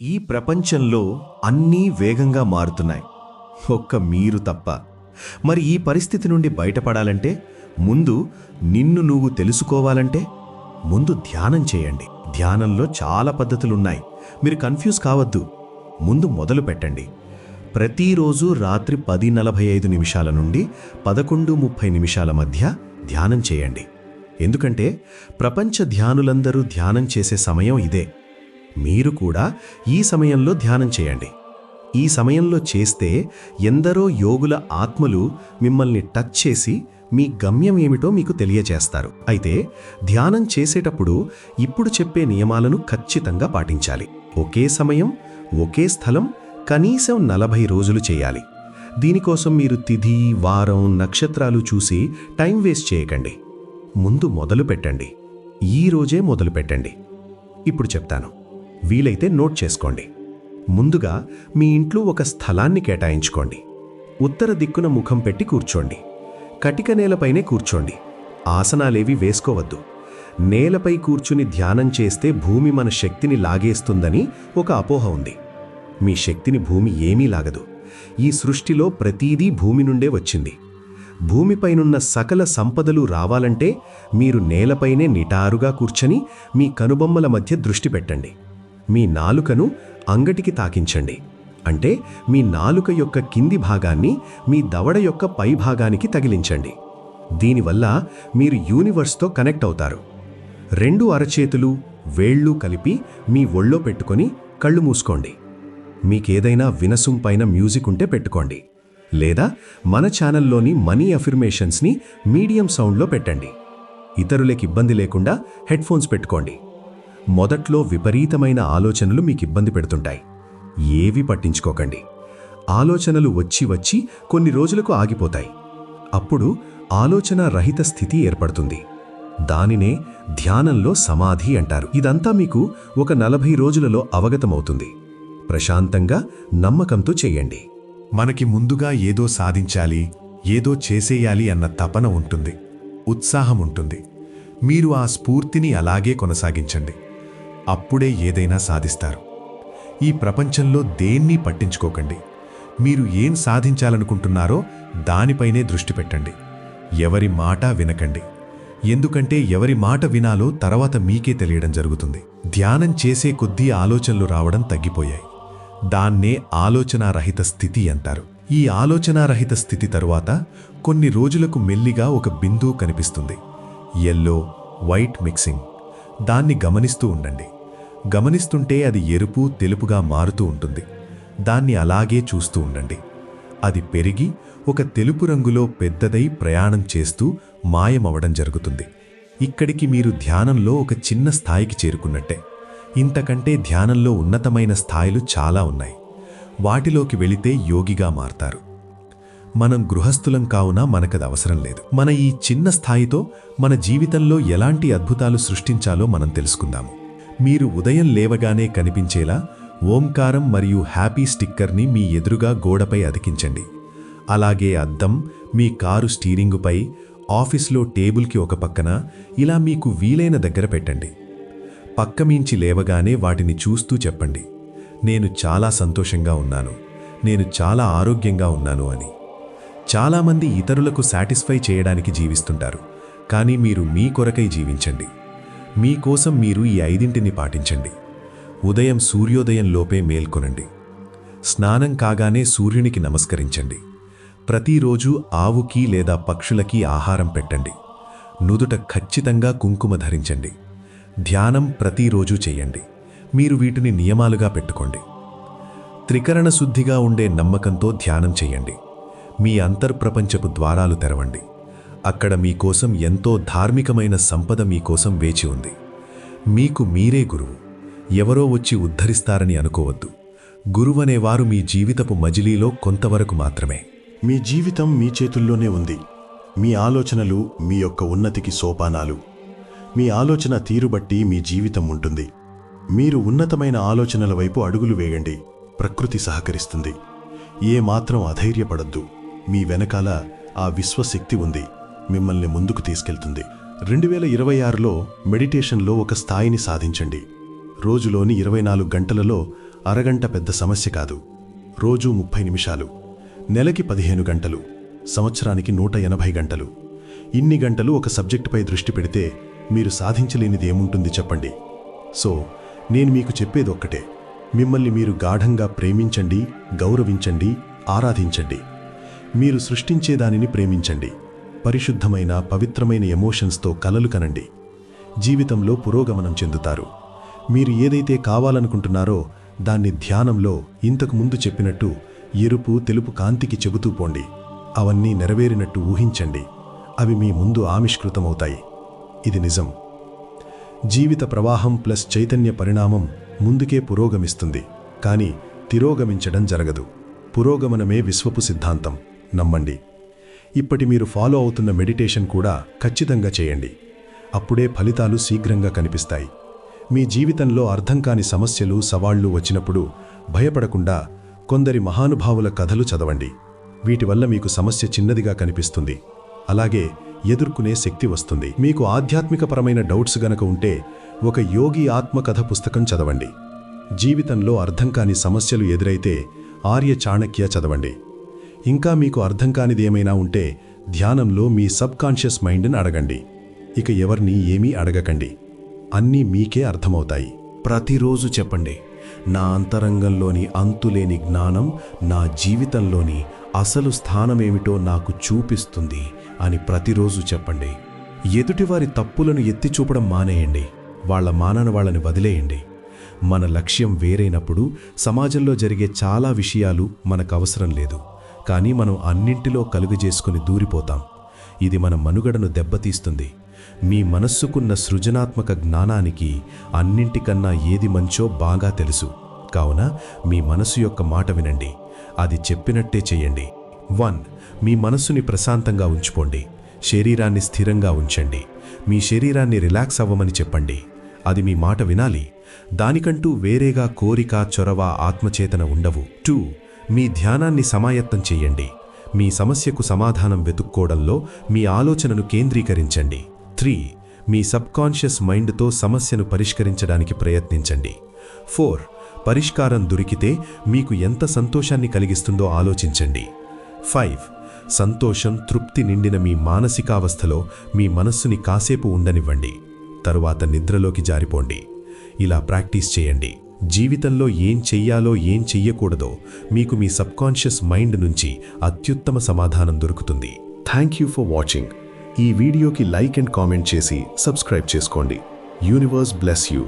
ఈ ప్రపంచంలో అన్నీ వేగంగా మారుతున్నాయి. ఒక్క మీరు తప్ప. మరి ఈ పరిస్థితి నుండి బయటపడాలంటే, ముందు నిన్ను నువ్వు తెలుసుకోవాలంటే, ముందు ధ్యానం చేయండి. ధ్యానంలో చాలా పద్ధతులున్నాయి. మీరు కన్ఫ్యూజ్ కావద్దు. ముందు మొదలు పెట్టండి. ప్రతిరోజు రాత్రి 10:45 నిమిషాల నుండి 11:30 నిమిషాల మధ్య ధ్యానం చేయండి. ఎందుకంటే ప్రపంచ ధ్యానులందరూ ధ్యానం చేసే సమయం ఇదే. మీరు కూడా ఈ సమయంలో ధ్యానం చేయండి. ఈ సమయంలో చేస్తే ఎందరో యోగుల ఆత్మలు మిమ్మల్ని టచ్ చేసి మీ గమ్యం ఏమిటో మీకు తెలియజేస్తారు. అయితే ధ్యానం చేసేటప్పుడు ఇప్పుడు చెప్పే నియమాలను ఖచ్చితంగా పాటించాలి. ఒకే సమయం, ఒకే స్థలం, కనీసం 40 రోజులు చేయాలి. దీనికోసం మీరు తిథి, వారం, నక్షత్రాలు చూసి టైం వేస్ట్ చేయకండి. ముందు మొదలు పెట్టండి. ఈ రోజే మొదలు పెట్టండి. ఇప్పుడు చెప్తాను, వీలైతే నోట్ చేసుకోండి. ముందుగా మీ ఇంట్లో ఒక స్థలాన్ని కేటాయించుకోండి. ఉత్తర దిక్కున ముఖం పెట్టి కూర్చోండి. కటిక నేలపైనే కూర్చోండి. ఆసనాలేవి వేసుకోవద్దు. నేలపై కూర్చుని ధ్యానం చేస్తే భూమి మన శక్తిని లాగేస్తుందని ఒక అపోహ ఉంది. మీ శక్తిని భూమి ఏమీ లాగదు. ఈ సృష్టిలో ప్రతీదీ భూమి నుండే వచ్చింది. భూమిపైనున్న సకల సంపదలు రావాలంటే మీరు నేలపైనే నిటారుగా కూర్చొని మీ కనుబొమ్మల మధ్య దృష్టి పెట్టండి. మీ నాలుకను అంగటికి తాకించండి. అంటే మీ నాలుక యొక్క కింది భాగాన్ని మీ దవడ యొక్క పై భాగానికి తగిలించండి. దీనివల్ల మీరు యూనివర్స్తో కనెక్ట్ అవుతారు. 2 అరచేతులు, వేళ్ళు కలిపి మీ ఒళ్ళో పెట్టుకొని కళ్ళు మూసుకోండి. మీకేదైనా వినసొం పైన మ్యూజిక్ ఉంటే పెట్టుకోండి. లేదా మన ఛానల్లోని మనీ అఫర్మేషన్స్ని మీడియం సౌండ్లో పెట్టండి. ఇతరులకు ఇబ్బంది లేకుండా హెడ్ఫోన్స్ పెట్టుకోండి. మొదట్లో విపరీతమైన ఆలోచనలు మీకు ఇబ్బంది పెడుతుంటాయి. ఏవి పట్టించుకోకండి. ఆలోచనలు వచ్చి వచ్చి కొన్ని రోజులకు ఆగిపోతాయి. అప్పుడు ఆలోచన రహిత స్థితి ఏర్పడుతుంది. దానినే ధ్యానంలో సమాధి అంటారు. ఇదంతా మీకు ఒక 40 రోజులలో అవగతమవుతుంది. ప్రశాంతంగా, నమ్మకంతో చెయ్యండి. మనకి ముందుగా ఏదో సాధించాలి, ఏదో చేసేయాలి అన్న తపన ఉంటుంది, ఉత్సాహం ఉంటుంది. మీరు ఆ స్ఫూర్తిని అలాగే కొనసాగించండి. అప్పుడే ఏదైనా సాధిస్తారు. ఈ ప్రపంచంలో దేన్నీ పట్టించుకోకండి. మీరు ఏం సాధించాలనుకుంటున్నారో దానిపైనే దృష్టి పెట్టండి. ఎవరి మాట వినకండి. ఎందుకంటే ఎవరి మాట వినాలో తర్వాత మీకే తెలియడం జరుగుతుంది. ధ్యానం చేసే కొద్దీ ఆలోచనలు రావడం తగ్గిపోయాయి. దాన్నే ఆలోచనారహిత స్థితి అంటారు. ఈ ఆలోచనారహిత స్థితి తరువాత కొన్ని రోజులకు మెల్లిగా ఒక బిందువు కనిపిస్తుంది. Yellow, white mixing. దాన్ని గమనిస్తూ ఉండండి. గమనిస్తుంటే అది ఎరుపు, తెలుపుగా మారుతూ ఉంటుంది. దాన్ని అలాగే చూస్తూ ఉండండి. అది పెరిగి ఒక తెలుపు రంగులో పెద్దదై ప్రయాణం చేస్తూ మాయమవడం జరుగుతుంది. ఇక్కడికి మీరు ధ్యానంలో ఒక చిన్న స్థాయికి చేరుకున్నట్టే. ఇంతకంటే ధ్యానంలో ఉన్నతమైన స్థాయిలు చాలా ఉన్నాయి. వాటిలోకి వెళితే యోగిగా మారతారు. మనం గృహస్థులం కావున మనకది అవసరం లేదు. మన ఈ చిన్న స్థాయితో మన జీవితంలో ఎలాంటి అద్భుతాలు సృష్టించాలో మనం తెలుసుకుందాము. మీరు ఉదయం లేవగానే కనిపించేలా ఓంకారం మరియు హ్యాపీ స్టిక్కర్ని మీ ఎదురుగా గోడపై అతికించండి. అలాగే అద్దం, మీ కారు స్టీరింగుపై, ఆఫీస్లో టేబుల్కి ఒక పక్కన, ఇలా మీకు వీలైన దగ్గర పెట్టండి. పక్కమీంచి లేవగానే వాటిని చూస్తూ చెప్పండి, నేను చాలా సంతోషంగా ఉన్నాను, నేను చాలా ఆరోగ్యంగా ఉన్నాను అని. చాలామంది ఇతరులకు సాటిస్ఫై చేయడానికి జీవిస్తుంటారు. కానీ మీరు మీ కొరకై జీవించండి. మీకోసం మీరు ఈ 5 పాటించండి. ఉదయం సూర్యోదయం లోపే మేల్కొనండి. స్నానం కాగానే సూర్యునికి నమస్కరించండి. ప్రతిరోజు ఆవుకి లేదా పక్షులకి ఆహారం పెట్టండి. నుదుట ఖచ్చితంగా కుంకుమ ధరించండి. ధ్యానం ప్రతిరోజు చెయ్యండి. మీరు వీటిని నియమాలుగా పెట్టుకోండి. త్రికరణ శుద్ధిగా ఉండే నమ్మకంతో ధ్యానం చెయ్యండి. మీ అంతర్ప్రపంచపు ద్వారాలు తెరవండి. అక్కడ మీకోసం ఎంతో ధార్మికమైన సంపద మీకోసం వేచి ఉంది. మీకు మీరే గురువు. ఎవరో వచ్చి ఉద్ధరిస్తారని అనుకోవద్దు. గురువనేవారు మీ జీవితపు మజిలీలో కొంతవరకు మాత్రమే. మీ జీవితం మీ చేతుల్లోనే ఉంది. మీ ఆలోచనలు మీ యొక్క ఉన్నతికి సోపానాలు. మీ ఆలోచన తీరుబట్టి మీ జీవితం ఉంటుంది. మీరు ఉన్నతమైన ఆలోచనల వైపు అడుగులు వేయండి. ప్రకృతి సహకరిస్తుంది. ఏ మాత్రం అధైర్యపడద్దు. మీ వెనకాల ఆ విశ్వశక్తి ఉంది, మిమ్మల్ని ముందుకు తీసుకెళ్తుంది. 2026లో మెడిటేషన్లో ఒక స్థాయిని సాధించండి. రోజులోని 24 గంటలలో అరగంట పెద్ద సమస్య కాదు. రోజు 30 నిమిషాలు, నెలకి 15 గంటలు, సంవత్సరానికి 180 గంటలు. ఇన్ని గంటలు ఒక సబ్జెక్టుపై దృష్టి పెడితే మీరు సాధించలేనిది ఏముంటుంది చెప్పండి? సో నేను మీకు చెప్పేదొక్కటే, మిమ్మల్ని మీరు గాఢంగా ప్రేమించండి, గౌరవించండి, ఆరాధించండి. మీరు సృష్టించేదానిని ప్రేమించండి. పరిశుద్ధమైన పవిత్రమైన ఎమోషన్స్తో కలలు కనండి. జీవితంలో పురోగమనం చెందుతారు. మీరు ఏదైతే కావాలనుకుంటున్నారో దాన్ని ధ్యానంలో ఇంతకు ముందు చెప్పినట్టు ఎరుపు తెలుపు కాంతికి చెబుతూ పోండి. అవన్నీ నెరవేరినట్టు ఊహించండి. అవి మీ ముందు ఆవిష్కృతమవుతాయి. ఇది నిజం. జీవిత ప్రవాహం ప్లస్ చైతన్య పరిణామం ముందుకే పురోగమిస్తుంది, కానీ తిరోగమించడం జరగదు. పురోగమనమే విశ్వపు సిద్ధాంతం, నమ్మండి. ఇప్పటి మీరు ఫాలో అవుతున్న మెడిటేషన్ కూడా ఖచ్చితంగా చేయండి. అప్పుడే ఫలితాలు శీఘ్రంగా కనిపిస్తాయి. మీ జీవితంలో అర్థం కాని సమస్యలు, సవాళ్లు వచ్చినప్పుడు భయపడకుండా కొందరి మహానుభావుల కథలు చదవండి. వీటి వల్ల మీకు సమస్య చిన్నదిగా కనిపిస్తుంది, అలాగే ఎదుర్కొనే శక్తి వస్తుంది. మీకు ఆధ్యాత్మికపరమైన డౌట్స్ గనక ఉంటే ఒక యోగి ఆత్మకథ పుస్తకం చదవండి. జీవితంలో అర్థం కాని సమస్యలు ఎదురైతే ఆర్య చాణక్య చదవండి. ఇంకా మీకు అర్థం కానిది ఏమైనా ఉంటే ధ్యానంలో మీ సబ్కాన్షియస్ మైండ్ని అడగండి. ఇక ఎవరిని ఏమీ అడగకండి, అన్నీ మీకే అర్థమవుతాయి. ప్రతిరోజు చెప్పండి, నా అంతరంగంలోని అంతులేని జ్ఞానం నా జీవితంలోని అసలు స్థానమేమిటో నాకు చూపిస్తుంది అని ప్రతిరోజు చెప్పండి. ఎదుటివారి తప్పులను ఎత్తి చూపడం మానేయండి. వాళ్ల మానన వాళ్ళని వదిలేయండి. మన లక్ష్యం వేరైనప్పుడు సమాజంలో జరిగే చాలా విషయాలు మనకు అవసరం లేదు, కానీ మనం అన్నింటిలో కలుగజేసుకుని దూరిపోతాం. ఇది మన మనుగడను దెబ్బతీస్తుంది. మీ మనస్సుకున్న సృజనాత్మక జ్ఞానానికి అన్నింటికన్నా ఏది మంచో బాగా తెలుసు. కావున మీ మనసు యొక్క మాట వినండి, అది చెప్పినట్టే చెయ్యండి. 1. మీ మనస్సుని ప్రశాంతంగా ఉంచుకోండి. శరీరాన్ని స్థిరంగా ఉంచండి. మీ శరీరాన్ని రిలాక్స్ అవ్వమని చెప్పండి. అది మీ మాట వినాలి. దానికంటూ వేరేగా కోరిక, చొరవ, ఆత్మచేతన ఉండవు. 2. మీ ధ్యానాన్ని సమాయత్తం చెయ్యండి. మీ సమస్యకు సమాధానం వెతుక్కోవడంలో మీ ఆలోచనను కేంద్రీకరించండి. 3. మీ సబ్కాన్షియస్ మైండ్తో సమస్యను పరిష్కరించడానికి ప్రయత్నించండి. 4. పరిష్కారం దొరికితే మీకు ఎంత సంతోషాన్ని కలిగిస్తుందో ఆలోచించండి. 5. సంతోషం, తృప్తి నిండిన మీ మానసికావస్థలో మీ మనస్సుని కాసేపు ఉండనివ్వండి. తరువాత నిద్రలోకి జారిపోండి. ఇలా ప్రాక్టీస్ చేయండి. జీవితంలో ఏం చెయ్యాలో ఏం చెయ్యకూడదో మీకు మీ సబ్కాన్షియస్ మైండ్ నుంచి అత్యుత్తమ సమాధానం దొరుకుతుంది. Thank you for watching. ఈ వీడియోకి లైక్ అండ్ కామెంట్ చేసి సబ్స్క్రైబ్ చేసుకోండి. Universe bless you.